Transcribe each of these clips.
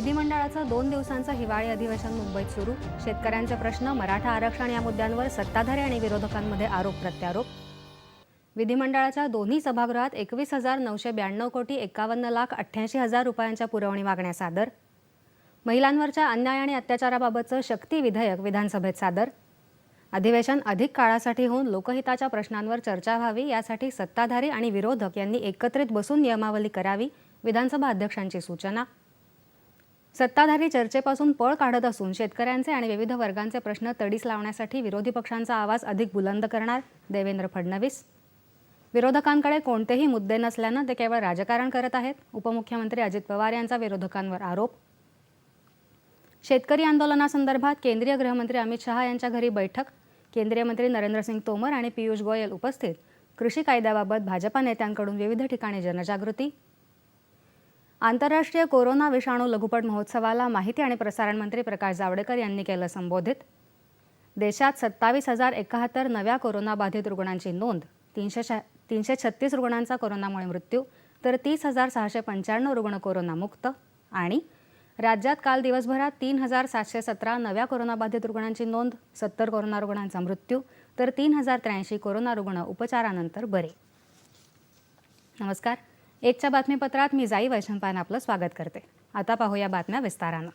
विधिमंडळाचं 2 दिवसांचं हिवाळी अधिवेशन मुंबईत सुरू. शेतकऱ्यांचे प्रश्न, मराठा आरक्षण या मुद्द्यांवर सत्ताधारी आणि विरोधकांमध्ये आरोप प्रत्यारोप. विधिमंडळाच्या दोन्ही सभागृहात 21,992 कोटी 51,88,000 रुपयांच्या पुरवणी मागण्या सादर. महिलांवरच्या अन्याय आणि अत्याचाराबाबतचं शक्ती विधेयक विधानसभेत सादर. अधिवेशन अधिक काळासाठी होऊन लोकहिताच्या प्रश्नांवर चर्चा व्हावी यासाठी सत्ताधारी आणि विरोधक यांनी एकत्रित बसून नियमावली करावी, विधानसभा अध्यक्षांची सूचना. सत्ताधारी चर्चेपासून पळ काढत असून शेतकऱ्यांचे आणि विविध वर्गांचे प्रश्न तडीस लावण्यासाठी विरोधी पक्षांचा आवाज अधिक बुलंद करणार देवेंद्र फडणवीस. विरोधकांकडे कोणतेही मुद्दे नसल्यानं ते केवळ राजकारण करत आहेत, उपमुख्यमंत्री अजित पवार यांचा विरोधकांवर आरोप. शेतकरी आंदोलनासंदर्भात केंद्रीय गृहमंत्री अमित शहा यांच्या घरी बैठक. केंद्रीय मंत्री नरेंद्र सिंग तोमर आणि पियुष गोयल उपस्थित. कृषी कायद्याबाबत भाजपा नेत्यांकडून विविध ठिकाणी जनजागृती. आंतरराष्ट्रीय कोरोना विषाणू लघुपट महोत्सवाला माहिती आणि प्रसारण मंत्री प्रकाश जावडेकर यांनी केलं संबोधित. देशात 27,071 नव्या कोरोनाबाधित रुग्णांची नोंद. 336 रुग्णांचा कोरोनामुळे मृत्यू, तर 30,695 रुग्ण कोरोनामुक्त. आणि राज्यात काल दिवसभरात 3,717 नव्या कोरोनाबाधित रुग्णांची नोंद. 70 कोरोना रुग्णांचा मृत्यू, तर 3,083 कोरोना रुग्ण उपचारानंतर बरे. नमस्कार. एकच्या बातमीपत्रात मी जाई वैशंपायन आपलं स्वागत करते. आता पाहूया बातम्या विस्तारानं.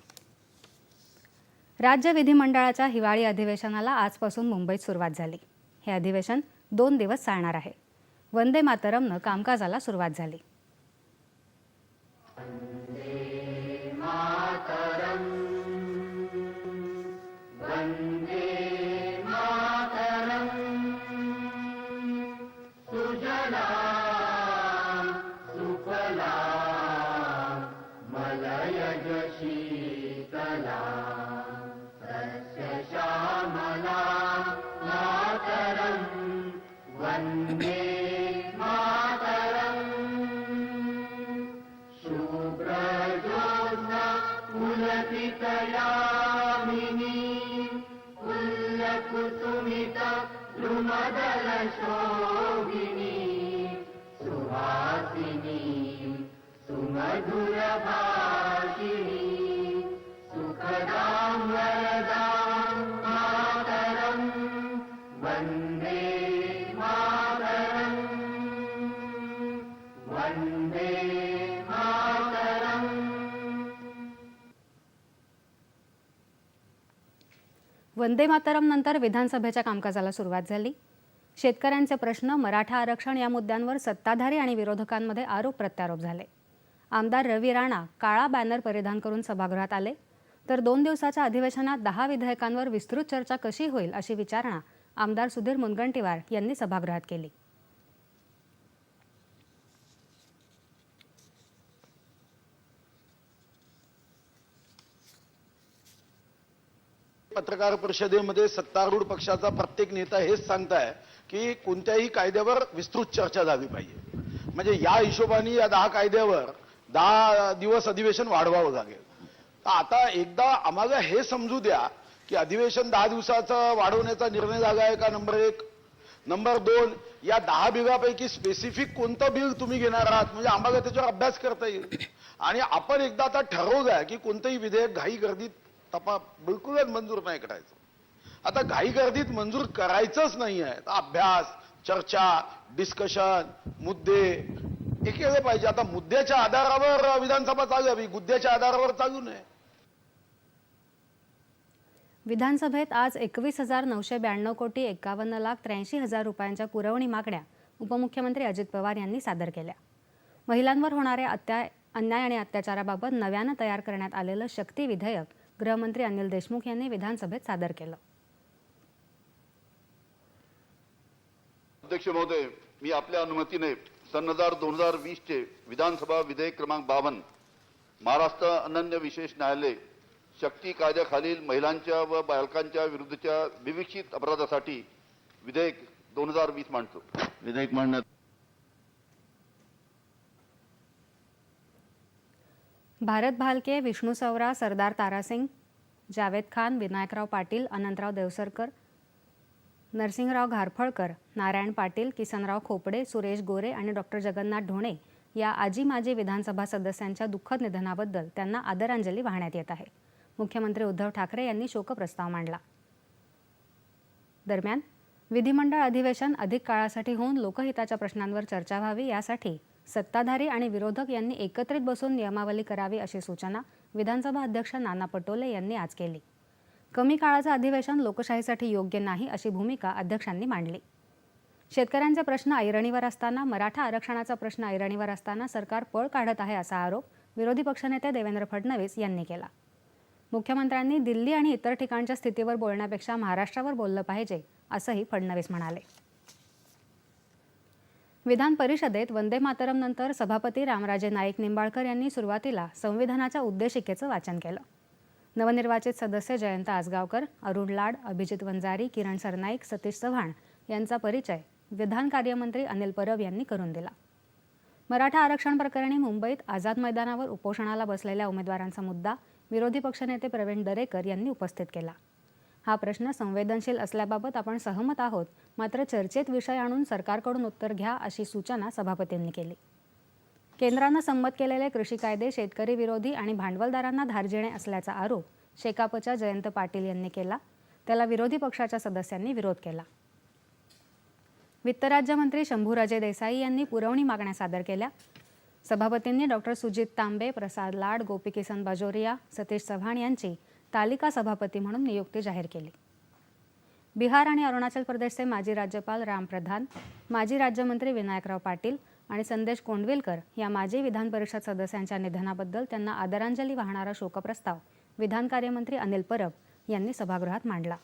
राज्य विधिमंडळाच्या हिवाळी अधिवेशनाला आजपासून मुंबईत सुरुवात झाली. हे अधिवेशन 2 दिवस चालणार आहे. वंदे मातरमनं कामकाजाला सुरुवात झाली. वंदे मातरम नंतर विधानसभेच्या कामकाजाला सुरुवात झाली. शेतकऱ्यांचे प्रश्न, मराठा आरक्षण या मुद्द्यांवर सत्ताधारी आणि विरोधकांमध्ये आरोप प्रत्यारोप झाले. आमदार रवी राणा काळा बॅनर परिधान करून सभागृहात आले. तर 2 दिवसाच्या अधिवेशनात 10 विधेयकांवर विस्तृत चर्चा कशी होईल अशी विचारणा आमदार सुधीर मुनगंटीवार यांनी सभागृहात केली. पत्रकार परिषदेमध्ये सत्तारूढ पक्षाचा प्रत्येक नेता हेच सांगताय की कोणत्याही कायद्यावर विस्तृत चर्चा झाली पाहिजे. म्हणजे या हिशोबाने या 10 कायद्यावर 10 दिवस अधिवेशन वाढवावं लागेल. तर आता एकदा आम्हाला हे समजू द्या की अधिवेशन 10 दिवसाचा वाढवण्याचा निर्णय झाला आहे का, नंबर 1. नंबर 2, या 10 बिलापैकी स्पेसिफिक कोणतं बिल तुम्ही घेणार आहात, म्हणजे आम्हाला त्याच्यावर अभ्यास करता येईल. आणि आपण एकदा आता ठरवलंय की कोणतंही विधेयक घाई गर्दीत बिलकुलच मंजूर नाही करायचं. आता घाई गर्दीत मंजूर करायचंच नाही आहे. अभ्यास, चर्चा, डिस्कशन, मुद्दे हे केले पाहिजे. आता मुद्द्याच्या आधारावर विधानसभा चालावी, गुद्द्याच्या आधारावर चालू नये. विधानसभेत आज 21,992 कोटी 51,83,000 रुपयांच्या पुरवणी मागण्या उपमुख्यमंत्री अजित पवार यांनी सादर केल्या. महिलांवर होणाऱ्या अन्याय आणि अत्याचाराबाबत नव्यानं तयार करण्यात आलेलं शक्ती विधेयक गृहमंत्री अनिल देशमुख यांनी विधानसभेत सादर केलं. अध्यक्ष महोदय, मी आपल्या अनुमतीने सन 2020 चे विधानसभा विधेयक क्रमांक 52 महाराष्ट्र अनन्य विशेष न्यायालय शक्ती कायद्याखालील महिलांच्या व बालकांच्या विरुद्धच्या विवक्षित अपराधासाठी विधेयक 2020 मांडतो. विधेयक मांडण्यात भारत भालके, विष्णू सवरा, सरदार तारासिंग, जावेद खान, विनायकराव पाटील, अनंतराव देवसरकर, नरसिंहराव घारफळकर, नारायण पाटील, किसनराव खोपडे, सुरेश गोरे आणि डॉक्टर जगन्नाथ ढोणे या आजी माजी विधानसभा सदस्यांच्या दुःखद निधनाबद्दल त्यांना आदरांजली वाहण्यात येत आहे. मुख्यमंत्री उद्धव ठाकरे यांनी शोकप्रस्ताव मांडला. दरम्यान विधिमंडळ अधिवेशन अधिक काळासाठी होऊन लोकहिताच्या प्रश्नांवर चर्चा व्हावी यासाठी सत्ताधारी आणि विरोधक यांनी एकत्रित बसून नियमावली करावी अशी सूचना विधानसभा अध्यक्ष नाना पटोले यांनी आज केली. कमी काळाचं अधिवेशन लोकशाहीसाठी योग्य नाही अशी भूमिका अध्यक्षांनी मांडली. शेतकऱ्यांचे प्रश्न ऐरणीवर असताना, मराठा आरक्षणाचा प्रश्न ऐरणीवर असताना सरकार पळ काढत आहे असा आरोप विरोधी पक्षनेते देवेंद्र फडणवीस यांनी केला. मुख्यमंत्र्यांनी दिल्ली आणि इतर ठिकाणच्या स्थितीवर बोलण्यापेक्षा महाराष्ट्रावर बोललं पाहिजे असंही फडणवीस म्हणाले. विधान परिषदेत वंदे मातरमनंतर सभापती रामराजे नाईक निंबाळकर यांनी सुरुवातीला संविधानाच्या उद्देशिकेचं वाचन केलं. नवनिर्वाचित सदस्य जयंत आसगावकर, अरुण लाड, अभिजित वंजारी, किरण सरनाईक, सतीश चव्हाण यांचा परिचय विधान कार्यमंत्री अनिल परब यांनी करून दिला. मराठा आरक्षण प्रकरणी मुंबईत आझाद मैदानावर उपोषणाला बसलेल्या उमेदवारांचा मुद्दा विरोधी पक्षनेते प्रवीण दरेकर यांनी उपस्थित केला. हा प्रश्न संवेदनशील असल्याबाबत आपण सहमत आहोत, मात्र चर्चेत विषय आणून सरकारकडून उत्तर घ्या अशी सूचना सभापतींनी केली. केंद्रानं संमत केलेले कृषी कायदे शेतकरी विरोधी आणि भांडवलदारांना धार्जिणे असल्याचा आरोप शेकापच्या जयंत पाटील यांनी केला. त्याला विरोधी पक्षाच्या सदस्यांनी विरोध केला. वित्त राज्यमंत्री शंभूराजे देसाई यांनी पुरवणी मागण्या सादर केल्या. सभापतींनी डॉक्टर सुजित तांबे, प्रसाद लाड, गोपीकिसन बाजोरिया, सतीश चव्हाण यांची तालिका सभापती म्हणून नियुक्ती जाहीर केली. बिहार आणि अरुणाचल प्रदेशचे माजी राज्यपाल राम प्रधान, माजी राज्यमंत्री विनायकराव पाटील आणि संदेश कोंडविलकर या माजी विधान परिषद सदस्यांच्या निधनाबद्दल त्यांना आदरांजली वाहणारा शोकप्रस्ताव विधान कार्यमंत्री अनिल परब यांनी सभागृहात मांडला.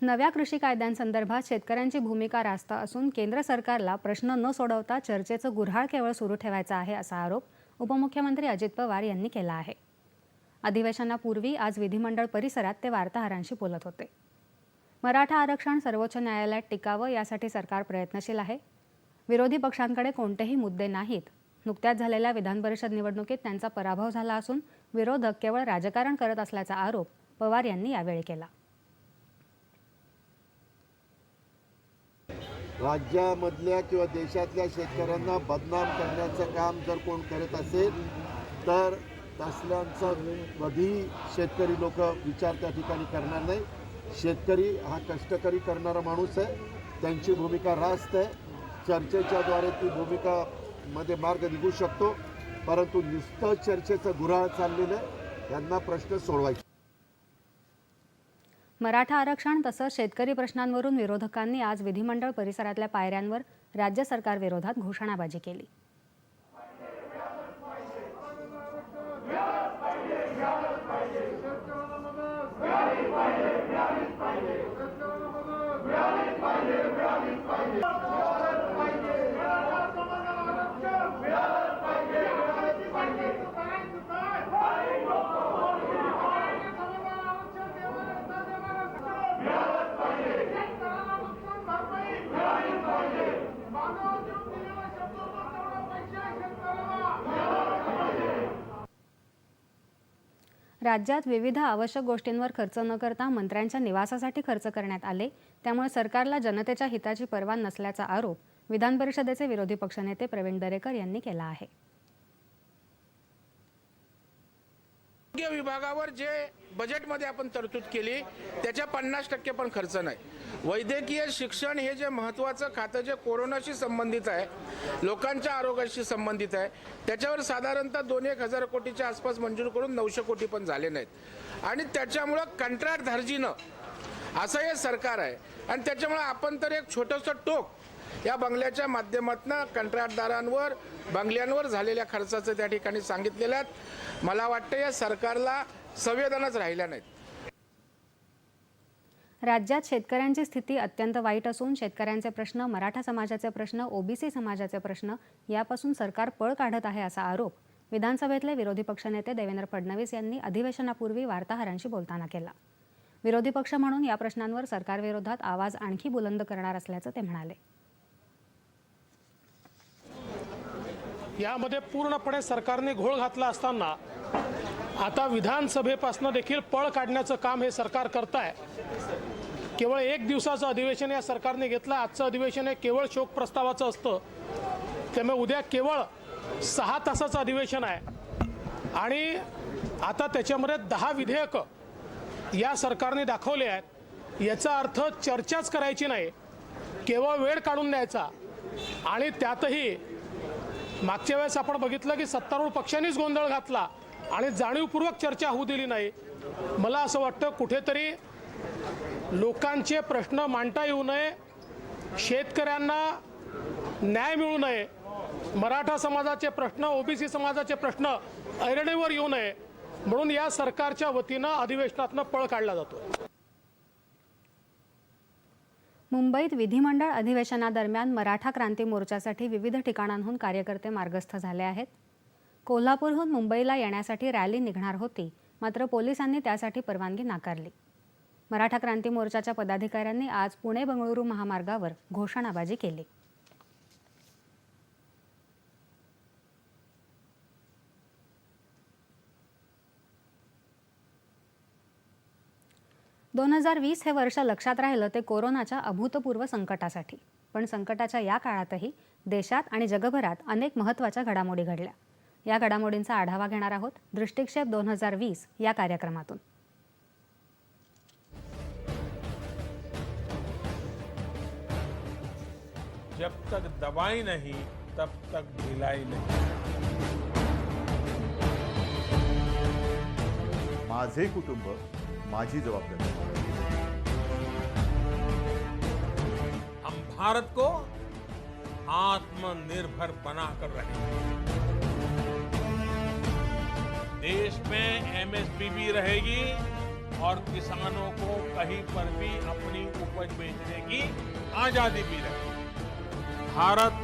नव्या कृषी कायद्यांसंदर्भात शेतकऱ्यांची भूमिका रास्त असून केंद्र सरकारला प्रश्न न सोडवता चर्चेचं गुऱ्हाळ केवळ सुरू ठेवायचा आहे असा आरोप उपमुख्यमंत्री अजित पवार यांनी केला आहे. अधिवेशनापूर्वी आज विधिमंडळ परिसरात ते वार्ताहरांशी बोलत होते. मराठा आरक्षण सर्वोच्च न्यायालयात टिकावं यासाठी सरकार प्रयत्नशील आहे. विरोधी पक्षांकडे कोणतेही मुद्दे नाहीत. नुकत्याच झालेल्या विधान परिषद निवडणुकीत त्यांचा पराभव झाला असून विरोधक केवळ राजकारण करत असल्याचा आरोप पवार यांनी यावेळी केला. राज्यामधल्या किंवा देशातल्या शेतकऱ्यांना बदनाम करण्याचं काम जर कोण करत असेल तर तसल्यांचा कधीही शेतकरी लोक विचार त्या ठिकाणी करणार नाही. शेतकरी हा कष्टकरी करणारा माणूस आहे. त्यांची भूमिका रास्त आहे. चर्चेच्या द्वारे ती भूमिका मध्ये मार्ग निघू शकतो, परंतु नुसतं चर्चेचं गुऱ्हाळ चाललेलं आहे. यांना प्रश्न सोडवायचे. मराठा आरक्षण तसंच शेतकरी प्रश्नांवरून विरोधकांनी आज विधिमंडळ परिसरातल्या पायऱ्यांवर राज्य सरकारविरोधात घोषणाबाजी केली. राज्यात विविध आवश्यक गोष्टींवर खर्च न करता मंत्र्यांच्या निवासासाठी खर्च करण्यात आले, त्यामुळे सरकारला जनतेच्या हिताची पर्वा नसल्याचा आरोप विधान परिषदेचे विरोधी पक्षनेते प्रवीण दरेकर यांनी केला आहे. आरोग्य विभागावर जे बजेटमध्ये आपण तरतूद केली त्याच्या 50% पण खर्च नाही. वैद्यकीय शिक्षण हे जे महत्त्वाचं खातं जे कोरोनाशी संबंधित आहे, लोकांच्या आरोग्याशी संबंधित आहे, त्याच्यावर साधारणतः 2-1 हजार कोटीच्या आसपास मंजूर करून 900 कोटी पण झाले नाहीत. आणि त्याच्यामुळं कंत्राट धार्जीनं असं हे सरकार आहे. आणि त्याच्यामुळं आपण तर एक छोटंसं टोक या बंगल्याच्या माध्यमातून कंत्राटदारांवर बंगल्यांवर झालेल्या खर्चाचं त्या ठिकाणी सांगितलेलं आहे. मला वाटतं या सरकारला संवेदनाच राहिल्या नाहीत. राज्यात शेतकऱ्यांची स्थिती अत्यंत वाईट असून शेतकऱ्यांचे प्रश्न, मराठा समाजाचे प्रश्न, ओबीसी समाजाचे प्रश्न यापासून सरकार पळ काढत आहे असा आरोप विधानसभेतले विरोधी पक्षनेते देवेंद्र फडणवीस यांनी अधिवेशनापूर्वी वार्ताहरांशी बोलताना केला. विरोधी पक्ष म्हणून या प्रश्नांवर सरकारविरोधात आवाज आणखी बुलंद करणार असल्याचं ते म्हणाले. यामध्ये पूर्णपणे सरकारने घोळ घातला असताना आता विधानसभेपासून देखील पळ काढण्याचं काम हे सरकार करत आहे. केवळ एक दिवसाचं अधिवेशन या सरकारने घेतलं. आजचं अधिवेशन हे केवळ शोक प्रस्तावाचं असतं. त्यामुळे उद्या केवळ 6 तासाचं अधिवेशन आहे आणि आता त्याच्यामध्ये 10 विधेयकं या सरकारने दाखवले आहेत. याचा अर्थ चर्चाच करायची नाही, केवळ वेळ काढून द्यायचा. आणि त्यातही मागच्या वेळेस आपण बघितलं की सत्तारूढ पक्षांनीच गोंधळ घातला आणि जाणीवपूर्वक चर्चा होऊ दिली नाही. मला असं वाटतं कुठेतरी लोकांचे प्रश्न मांडता येऊ नये, शेतकऱ्यांना न्याय मिळू नये, मराठा समाजाचे प्रश्न, ओबीसी समाजाचे प्रश्न ऐरणीवर येऊ नये म्हणून या सरकारच्या वतीनं अधिवेशनातनं पळ काढला जातो. मुंबईत विधिमंडळ अधिवेशनादरम्यान मराठा क्रांती मोर्चासाठी विविध ठिकाणांहून कार्यकर्ते मार्गस्थ झाले आहेत. कोल्हापूरहून मुंबईला येण्यासाठी रॅली निघणार होती, मात्र पोलिसांनी त्यासाठी परवानगी नाकारली. मराठा क्रांती मोर्चाच्या पदाधिकाऱ्यांनी आज पुणे बंगळुरू महामार्गावर घोषणाबाजी केली. (2020) हे वर्ष लक्षात राहिलं ते कोरोनाच्या अभूतपूर्व संकटासाठी. पण संकटाच्या या काळातही देशात आणि जगभरात अनेक महत्त्वाच्या घडामोडी घडल्या. या घडामोडींचा आढावा घेणार आहोत दृष्टिक्षेप 2020 या कार्यक्रमातून. जब तक दवाई नहीं तब तक ढिलाई नहीं. माझे कुटुंब माझी जबाबदारी. हम भारत को आत्मनिर्भर बनाकर रहेंगे. देश में एमएसपी भी रहेगी और किसानों को कहीं पर भी अपनी उपज बेचने की आजादी भी रहेगी. भारत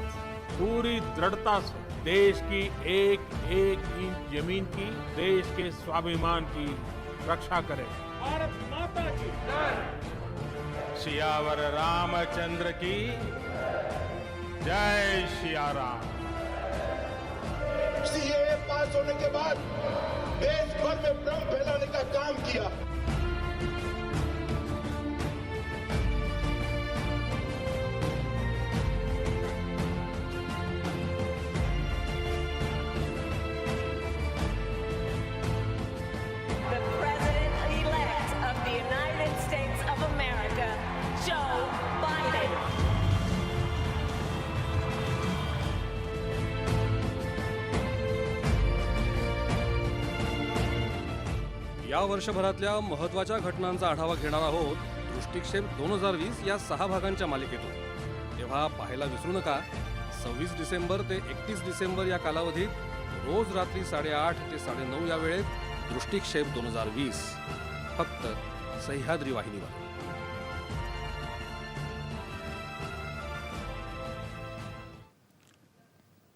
पूरी दृढ़ता से देश की एक एक इंच जमीन की, देश के स्वाभिमान की रक्षा करेगा. भारत माता की जय. सियावर रामचंद्र की जय. सिया राम. सीएए पास होने के बाद देश भर में भ्रम फैलाने का काम KIA. The President-elect of the United States of America, Joe Biden. या वर्षभरातल्या महत्त्वाच्या घटनांचा आढावा घेणार आहोत दृष्टिक्षेप 2020 या 6 भागांच्या मालिकेतून. तेव्हा पाहायला विसरू नका. 26 डिसेंबर ते 31 डिसेंबर या कालावधीत रोज रात्री 8:30 ते 9:30 या वेळेत दृष्टिक्षेप 2020 फक्त सह्याद्री वाहिनीवर.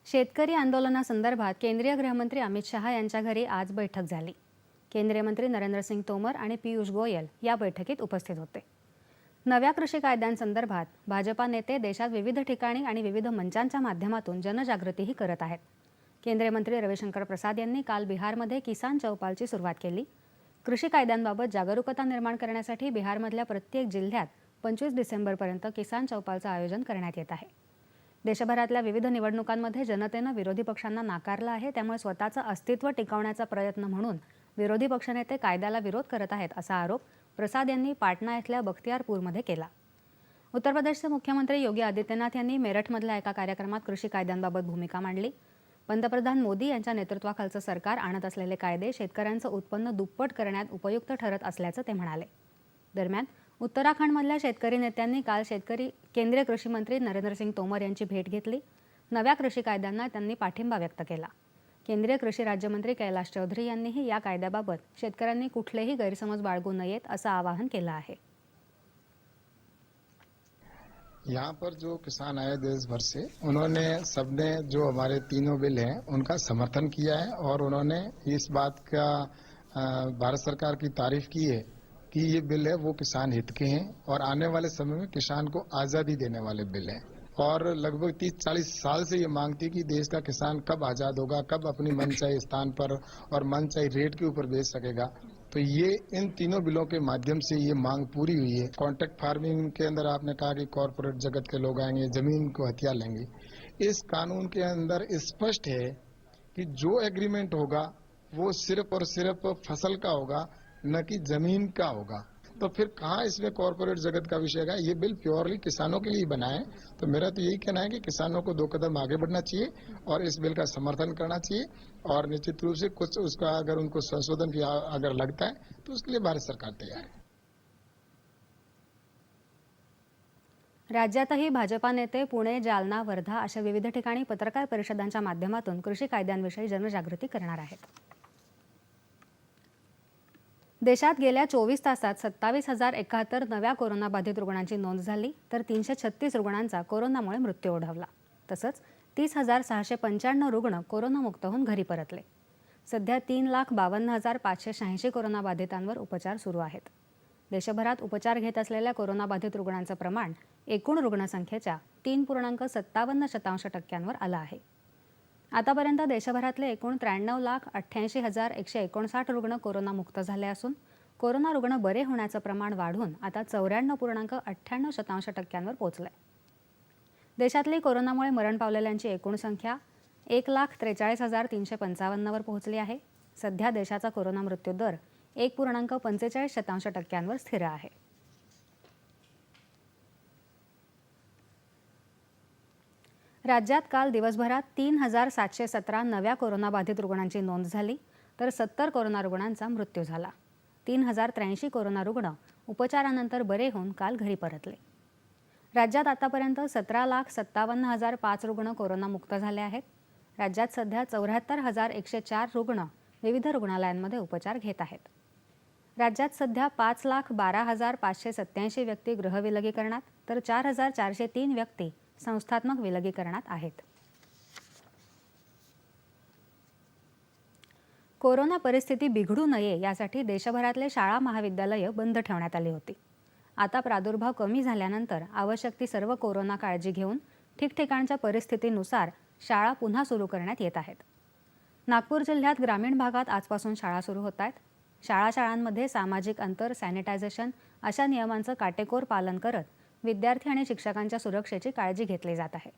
शेतकरी आंदोलनासंदर्भात केंद्रीय गृहमंत्री अमित शहा यांच्या घरी आज बैठक झाली. केंद्रीय मंत्री नरेंद्र सिंग तोमर आणि पियुष गोयल या बैठकीत उपस्थित होते. नव्या कृषी कायद्यांसंदर्भात भाजपा नेते देशात विविध ठिकाणी आणि विविध मंचांच्या माध्यमातून जनजागृतीही करत आहेत. केंद्रीय मंत्री रविशंकर प्रसाद यांनी काल बिहारमध्ये किसान चौपालची सुरुवात केली. कृषी कायद्यांबाबत जागरूकता निर्माण करण्यासाठी बिहारमधल्या प्रत्येक जिल्ह्यात 25 डिसेंबरपर्यंत किसान चौपालचं आयोजन करण्यात येत आहे. देशभरातल्या विविध निवडणुकांमध्ये जनतेनं विरोधी पक्षांना नाकारलं आहे, त्यामुळे स्वतःचं अस्तित्व टिकवण्याचा प्रयत्न म्हणून विरोधी पक्षनेते कायद्याला विरोध करत आहेत असा आरोप प्रसाद यांनी पाटणा इथल्या बख्तियारपूरमध्ये केला. उत्तर प्रदेशचे मुख्यमंत्री योगी आदित्यनाथ यांनी मेरठमधल्या एका कार्यक्रमात कृषी कायद्यांबाबत भूमिका मांडली. पंतप्रधान मोदी यांच्या नेतृत्वाखालचं सरकार आणत असलेले कायदे शेतकऱ्यांचं उत्पन्न दुप्पट करण्यात उपयुक्त ठरत असल्याचं ते म्हणाले. दरम्यान उत्तराखंडमधल्या शेतकरी नेत्यांनी काल केंद्रीय कृषी मंत्री नरेंद्र सिंग तोमर यांची भेट घेतली. नव्या कृषी कायद्यांना त्यांनी पाठिंबा व्यक्त केला. केंद्रीय कृषी राज्यमंत्री कैलाश चौधरी यांनीही या कायद्याबाबत शेतकऱ्यांनी कुठलेही गैरसमज बाळगू नयेत असं आवाहन केलं आहे. यहाँ पर जो किसान आए देश भर से, उन्होंने सबने जो हमारे तीनों बिल हैं उनका समर्थन किया है और उन्होंने इस बात का भारत सरकार की तारीफ की है कि ये बिल है वो किसान हित के हैं और आने वाले समय में किसान को आजादी देने वाले बिल हैं. और लगभग 30-40 साल से ये मांग थी कि देश का किसान कब आजाद होगा, कब अपनी मनचाही स्थान पर और मनचाही रेट के ऊपर बेच सकेगा। तो ये इन तीनों बिलों के माध्यम से ये मांग पूरी हुई है। कॉन्ट्रैक्ट फार्मिंग के अंदर आपने कहा कि कॉरपोरेट जगत के लोग आएंगे, जमीन को हथिया लेंगे। इस कानून के अंदर स्पष्ट है कि जो एग्रीमेंट होगा वो सिर्फ और सिर्फ फसल का होगा, न कि जमीन का होगा। तो फिर कहाँ इसमें कॉरपोरेट जगत का विषय है? ये बिल प्योरली किसानों के लिए बना है। तो मेरा तो यही कहना है कि किसानों को 2 कदम आगे बढ़ना चाहिए और इस बिल का समर्थन करना चाहिए, और निश्चित रूप से कुछ उसका अगर उनको संशोधन की अगर लगता है तो उसके लिए भारत सरकार तैयार है। राज्यातही भाजपा नेते पुणे, जालना, वर्धा अशा विविध ठिकाणी पत्रकार परिषदांच्या माध्यमातून कृषी कायद्यांविषयी जनजागृती करणार आहेत. देशात गेल्या 24 तासात 27,071 नव्या कोरोनाबाधित रुग्णांची नोंद झाली, तर 336 रुग्णांचा कोरोनामुळे मृत्यू ओढवला. तसंच 30,695 रुग्ण कोरोनामुक्त होऊन घरी परतले. सध्या 3,52,586 कोरोनाबाधितांवर उपचार सुरू आहेत. देशभरात उपचार घेत असलेल्या कोरोनाबाधित रुग्णांचं प्रमाण एकूण रुग्णसंख्येच्या 3.57% आलं आहे. आतापर्यंत देशभरातले एकूण 93,88,159 रुग्ण कोरोनामुक्त झाले असून कोरोना रुग्ण बरे होण्याचं प्रमाण वाढून आता 94.98% पोहोचलंय. देशातली कोरोनामुळे मरण पावलेल्यांची एकूण संख्या 1,43,355 वर पोहोचली आहे. सध्या देशाचा कोरोना मृत्यू दर 1.45% स्थिर आहे. राज्यात काल दिवसभरात 3,717 नव्या कोरोनाबाधित रुग्णांची नोंद झाली, तर 70 कोरोना रुग्णांचा मृत्यू झाला. 3,083 कोरोना रुग्ण उपचारानंतर बरे होऊन काल घरी परतले. राज्यात आतापर्यंत 17,57,005 रुग्ण कोरोनामुक्त झाले आहेत. राज्यात सध्या 74,104 रुग्ण विविध रुग्णालयांमध्ये उपचार घेत आहेत. राज्यात सध्या 5,12,587 व्यक्ती गृहविलगीकरणात, तर 4,403 व्यक्ती संस्थात्मक विलगीकरणात आहेत. कोरोना परिस्थिती बिघडू नये यासाठी देशभरातले शाळा महाविद्यालये बंद ठेवण्यात आली होती. आता प्रादुर्भाव कमी झाल्यानंतर आवश्यक ती सर्व कोरोना काळजी घेऊन ठिकठिकाणच्या परिस्थितीनुसार शाळा पुन्हा सुरू करण्यात येत आहेत. नागपूर जिल्ह्यात ग्रामीण भागात आजपासून शाळा सुरू होत आहेत. शाळांमध्ये सामाजिक अंतर, सॅनिटायझेशन अशा नियमांचं काटेकोर पालन करत विद्यार्थी आणि शिक्षकांच्या सुरक्षेची काळजी घेतली जात आहे.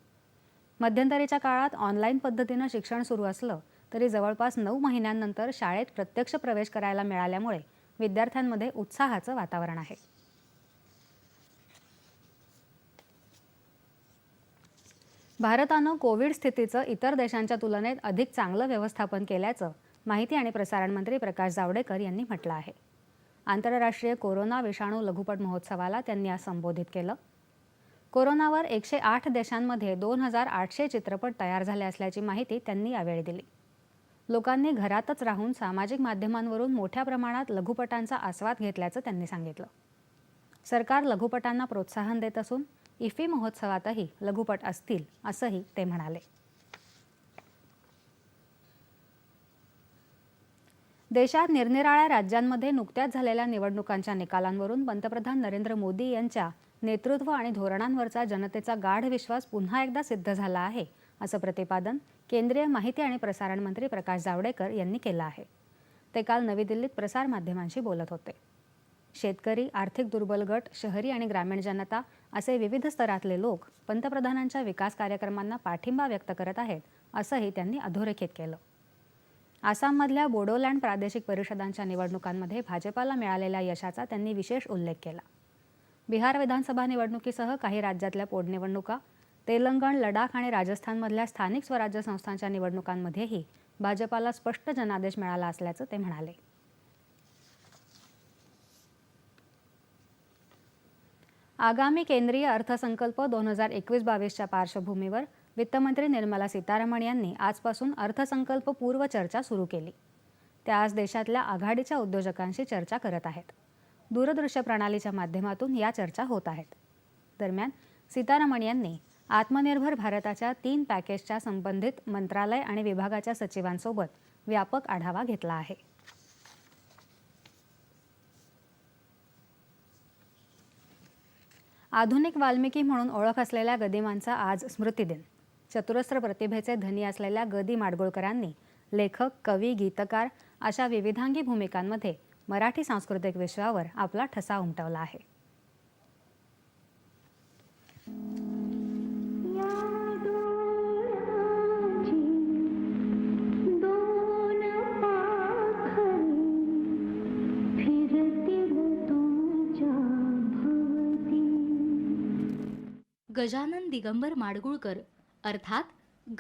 मध्यंतरीच्या काळात ऑनलाईन पद्धतीनं शिक्षण सुरू असलं तरी जवळपास 9 महिन्यांनंतर शाळेत प्रत्यक्ष प्रवेश करायला मिळाल्यामुळे विद्यार्थ्यांमध्ये उत्साहाचं वातावरण आहे. भारतानं कोविड स्थितीचं इतर देशांच्या तुलनेत अधिक चांगलं व्यवस्थापन केल्याचं माहिती आणि प्रसारण मंत्री प्रकाश जावडेकर यांनी म्हटलं आहे. आंतरराष्ट्रीय कोरोना विषाणू लघुपट महोत्सवाला त्यांनी आज संबोधित केलं. कोरोनावर 108 देशांमध्ये 2,800 चित्रपट तयार झाले असल्याची माहिती त्यांनी यावेळी दिली. लोकांनी घरातच राहून सामाजिक माध्यमांवरून मोठ्या प्रमाणात लघुपटांचा आस्वाद घेतल्याचं त्यांनी सांगितलं. सरकार लघुपटांना प्रोत्साहन देत असून इफ्फी महोत्सवातही लघुपट असतील असंही ते म्हणाले. देशात निरनिराळ्या राज्यांमध्ये नुकत्याच झालेल्या निवडणुकांच्या निकालांवरून पंतप्रधान नरेंद्र मोदी यांच्या नेतृत्व आणि धोरणांवरचा जनतेचा गाढ विश्वास पुन्हा एकदा सिद्ध झाला आहे, असं प्रतिपादन केंद्रीय माहिती आणि प्रसारण मंत्री प्रकाश जावडेकर यांनी केलं आहे. ते काल नवी दिल्लीत प्रसारमाध्यमांशी बोलत होते. शेतकरी, आर्थिक दुर्बल गट, शहरी आणि ग्रामीण जनता असे विविध स्तरातले लोक पंतप्रधानांच्या विकास कार्यक्रमांना पाठिंबा व्यक्त करत आहेत, असंही त्यांनी अधोरेखित केलं. आसाममधल्या बोडोलँड प्रादेशिक परिषदांच्या निवडणुकांमध्ये भाजपाला मिळालेल्या यशाचा त्यांनी विशेष उल्लेख केला. बिहार विधानसभा निवडणुकीसह काही राज्यातल्या पोटनिवडणुका, तेलंगण, लडाख आणि राजस्थानमधल्या स्थानिक स्वराज्य संस्थांच्या निवडणुकांमध्येही भाजपाला स्पष्ट जनादेश मिळाला असल्याचं ते म्हणाले. आगामी केंद्रीय अर्थसंकल्प 2021-22च्या पार्श्वभूमीवर वित्तमंत्री निर्मला सीतारामन यांनी आजपासून अर्थसंकल्प पूर्व चर्चा सुरू केली. त्या आज देशातल्या आघाडीच्या उद्योजकांशी चर्चा करत आहेत. दूरदृश्य प्रणालीच्या माध्यमातून या चर्चा होत आहेत. दरम्यान सीतारामन यांनी आत्मनिर्भर भारताच्या 3 पॅकेजच्या संबंधित मंत्रालय आणि विभागाच्या सचिवांसोबत व्यापक आढावा घेतला आहे. आधुनिक वाल्मिकी म्हणून ओळख असलेल्या गदिमांचा आज स्मृतिदिन. चतुरस्र प्रतिभेचे धनी असलेल्या गदी माडगुळकरांनी लेखक, कवी, गीतकार अशा विविधांगी भूमिकांमध्ये मराठी सांस्कृतिक विश्वावर आपला ठसा उमटवला आहे. गजानन दिगंबर माडगुळकर अर्थात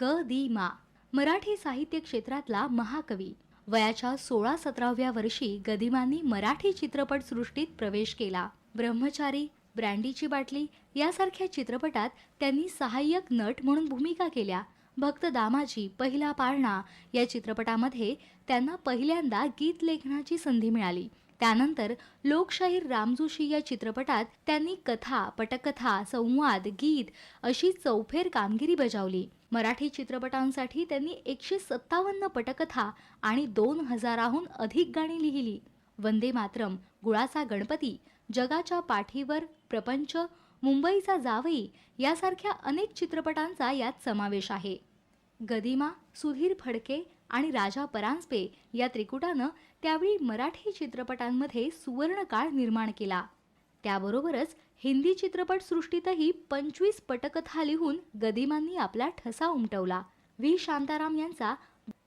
ग.दी.मा. मराठी साहित्य क्षेत्रातला महाकवी. वयाच्या 16-17व्या वर्षी गदिमांनी मराठी चित्रपटसृष्टीत प्रवेश केला. ब्रह्मचारी, ब्रँडीची बाटली यासारख्या चित्रपटात त्यांनी सहाय्यक नट म्हणून भूमिका केल्या. भक्त दामाजी, पहिला पाळणा या चित्रपटामध्ये त्यांना पहिल्यांदा गीत लेखनाची संधी मिळाली. त्यानंतर लोकशाहीर रामजोशी या चित्रपटात त्यांनी कथा, पटकथा, संवाद, गीत अशी चौफेर कामगिरी बजावली. मराठी चित्रपटांसाठी त्यांनी 157 पटकथा आणि 2000हून अधिक गाणी लिहिली. वंदे मातरम, गुळाचा गणपती, जगाच्या पाठीवर, प्रपंच, मुंबईचा जावई यासारख्या अनेक चित्रपटांचा यात समावेश आहे. गदिमा, सुधीर फडके आणि राजा परांजपे या त्रिकुटानं त्यावेळी मराठी चित्रपटांमध्ये सुवर्णकाळ निर्माण केला. त्याबरोबरच हिंदी चित्रपटसृष्टीतही 25 पटकथा लिहून गदिमांनी आपला ठसा उमटवला. व्ही. शांताराम यांचा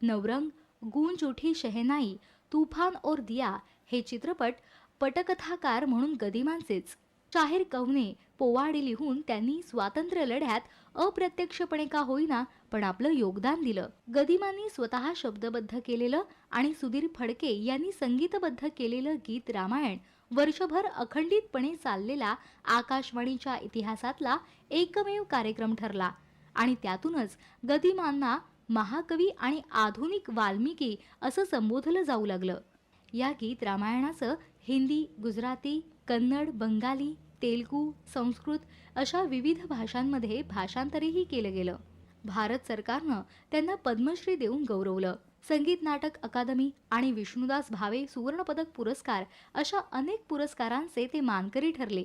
नवरंग, गूंज उठी शहनाई, तूफान और दिया हे चित्रपट पटकथाकार म्हणून गदिमांचेच. शाहीर कवने, पोवाडे लिहून त्यांनी स्वातंत्र्य लढ्यात अप्रत्यक्षपणे का होईना पण आपलं योगदान दिलं. गदिमांनी स्वतः शब्दबद्ध केलेलं आणि सुधीर फडके यांनी संगीतबद्ध केलेलं गीत रामायण वर्षभर अखंडितपणे चाललेला आकाशवाणीच्या इतिहासातला एकमेव कार्यक्रम ठरला आणि त्यातूनच गदिमांना महाकवी आणि आधुनिक वाल्मिकी असं संबोधलं जाऊ लागलं. या गीत रामायणाचं हिंदी, गुजराती, कन्नड, बंगाली, तेलुगू, संस्कृत अशा विविध भाषांमध्ये भाषांतरही केलं गेलं. भारत सरकारनं त्यांना पद्मश्री देऊन गौरवलं. संगीत नाटक अकादमी आणि विष्णुदास भावे सुवर्णपदक पुरस्कार अशा अनेक पुरस्कारांचे ते मानकरी ठरले.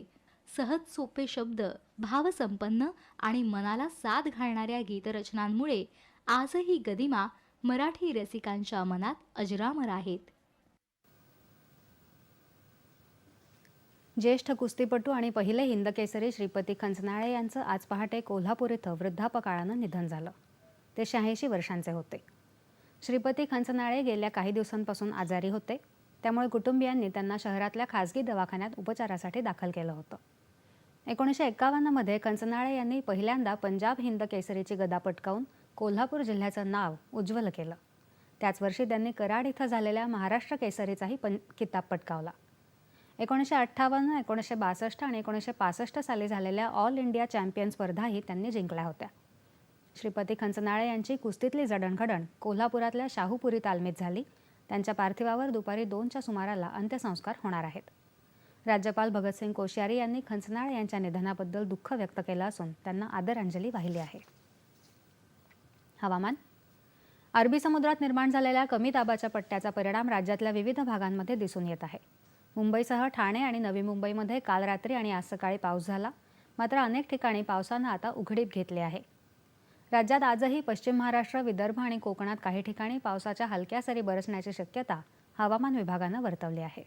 सहज सोपे शब्द, भावसंपन्न आणि मनाला साथ घालणाऱ्या गीतरचनांमुळे आजही गदिमा मराठी रसिकांच्या मनात अजरामर आहेत. ज्येष्ठ कुस्तीपटू आणि पहिले हिंदकेसरी श्रीपती खंचनाळे यांचं आज पहाटे कोल्हापूर इथं वृद्धापकाळानं निधन झालं. ते 86 वर्षांचे होते. श्रीपती खंचनाळे गेल्या काही दिवसांपासून आजारी होते. त्यामुळे कुटुंबियांनी त्यांना शहरातल्या खासगी दवाखान्यात उपचारासाठी दाखल केलं होतं. 1951मध्ये खंचनाळे यांनी पहिल्यांदा पंजाब हिंद केसरीची गदा पटकावून कोल्हापूर जिल्ह्याचं नाव उज्ज्वल केलं. त्याच वर्षी त्यांनी कराड इथं झालेल्या महाराष्ट्र केसरीचाही किताब पटकावला. 1958, 1962 आणि 1965 साली झालेल्या ऑल इंडिया चॅम्पियन स्पर्धाही त्यांनी जिंकल्या होत्या. श्रीपती खंचनाळे यांची कुस्तीतली जडणघडण कोल्हापुरातल्या शाहूपुरी तालमीत झाली. त्यांच्या पार्थिवावर दुपारी 2च्या सुमाराला अंत्यसंस्कार होणार आहेत. राज्यपाल भगतसिंग कोश्यारी यांनी खंचनाळे यांच्या निधनाबद्दल दुःख व्यक्त केलं असून त्यांना आदरांजली वाहिली आहे. हवामान. अरबी समुद्रात निर्माण झालेल्या कमी दाबाच्या पट्ट्याचा परिणाम राज्यातल्या विविध भागांमध्ये दिसून येत आहे. मुंबईसह ठाणे आणि नवी मुंबईमध्ये काल रात्री आणि आज सकाळी पाऊस झाला. मात्र अनेक ठिकाणी पावसानं आता उघडीप घेतली आहे. राज्यात आजही पश्चिम महाराष्ट्र, विदर्भ आणि कोकणात काही ठिकाणी पावसाच्या हलक्या सरी बरसण्याची शक्यता हवामान विभागानं वर्तवली आहे.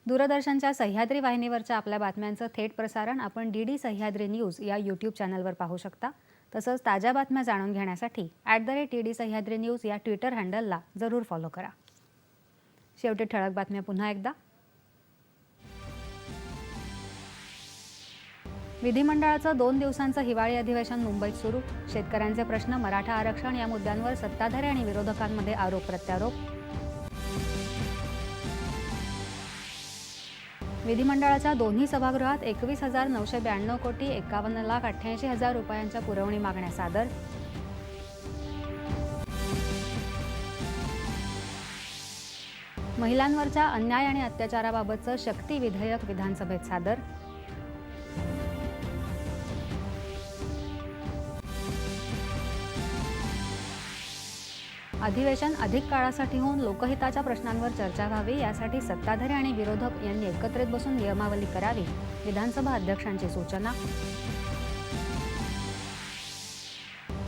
दूरदर्शनच्या सह्याद्री वाहिनीवरच्या आपल्या बातम्यांचं थेट प्रसारण आपण DD सह्याद्री न्यूज या यूट्यूब चॅनलवर पाहू शकता. तसंच ताज्या बातम्या जाणून घेण्यासाठी @TD सह्याद्री न्यूज या ट्विटर हँडलला जरूर फॉलो करा. शेवटी ठळक बातम्या पुन्हा एकदा. विधिमंडळाचं 2 दिवसांचं हिवाळी अधिवेशन मुंबईत सुरू. शेतकऱ्यांचे प्रश्न, मराठा आरक्षण या मुद्द्यांवर सत्ताधारी आणि विरोधकांमध्ये आरोप प्रत्यारोप. विधिमंडळाच्या दोन्ही सभागृहात 21,992 कोटी 51,88,000 रुपयांच्या पुरवणी मागण्या सादर. महिलांवरच्या अन्याय आणि अत्याचाराबाबतचं शक्ती विधेयक विधानसभेत सादर. अधिवेशन अधिक काळासाठी होऊन लोकहिताच्या प्रश्नांवर चर्चा व्हावी यासाठी सत्ताधारी आणि विरोधक यांनी एकत्रित बसून नियमावली करावी, विधानसभा अध्यक्षांची सूचना.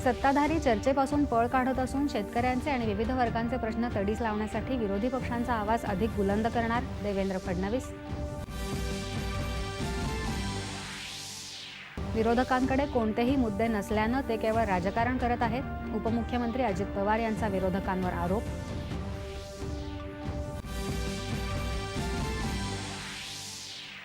सत्ताधारी चर्चेपासून पळ काढत असून शेतकऱ्यांचे आणि विविध वर्गांचे प्रश्न तडीस लावण्यासाठी विरोधी पक्षांचा आवाज अधिक बुलंद करणार, देवेंद्र फडणवीस. विरोधकांकडे कोणतेही मुद्दे नसल्यानं ते केवळ राजकारण करत आहेत, उपमुख्यमंत्री अजित पवार यांचा विरोधकांवर आरोप.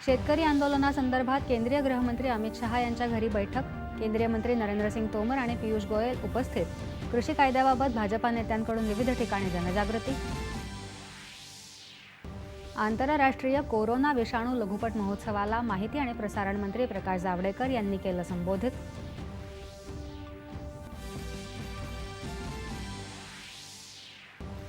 शेतकरी आंदोलनासंदर्भात केंद्रीय गृहमंत्री अमित शहा यांच्या घरी बैठक, केंद्रीय मंत्री नरेंद्र सिंग तोमर आणि पियुष गोयल उपस्थित. कृषी कायद्याबाबत भाजपा नेत्यांकडून विविध ठिकाणी जनजागृती. आंतरराष्ट्रीय कोरोना विषाणू लघुपट महोत्सवाला माहिती आणि प्रसारण मंत्री प्रकाश जावडेकर यांनी केलं संबोधित.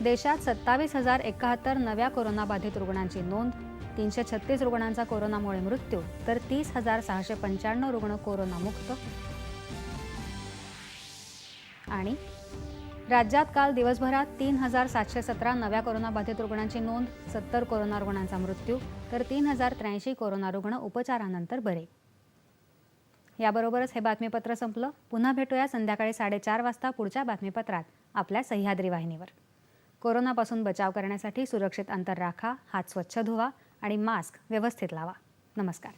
देशात 27,071 नव्या कोरोनाबाधित रुग्णांची नोंद, 336 रुग्णांचा कोरोनामुळे मृत्यू, तर 30,695 रुग्ण कोरोनामुक्त. आणि राज्यात काल दिवसभरात 3,717 नव्या कोरोनाबाधित रुग्णांची नोंद, 70 कोरोना रुग्णांचा मृत्यू, तर 3,083 कोरोना रुग्ण उपचारानंतर बरे. याबरोबरच हे बातमीपत्र संपलं. पुन्हा भेटूया संध्याकाळी 4:30 वाजता पुढच्या बातमीपत्रात आपल्या सह्याद्री वाहिनीवर. कोरोनापासून बचाव करण्यासाठी सुरक्षित अंतर राखा, हात स्वच्छ धुवा आणि मास्क व्यवस्थित लावा. नमस्कार.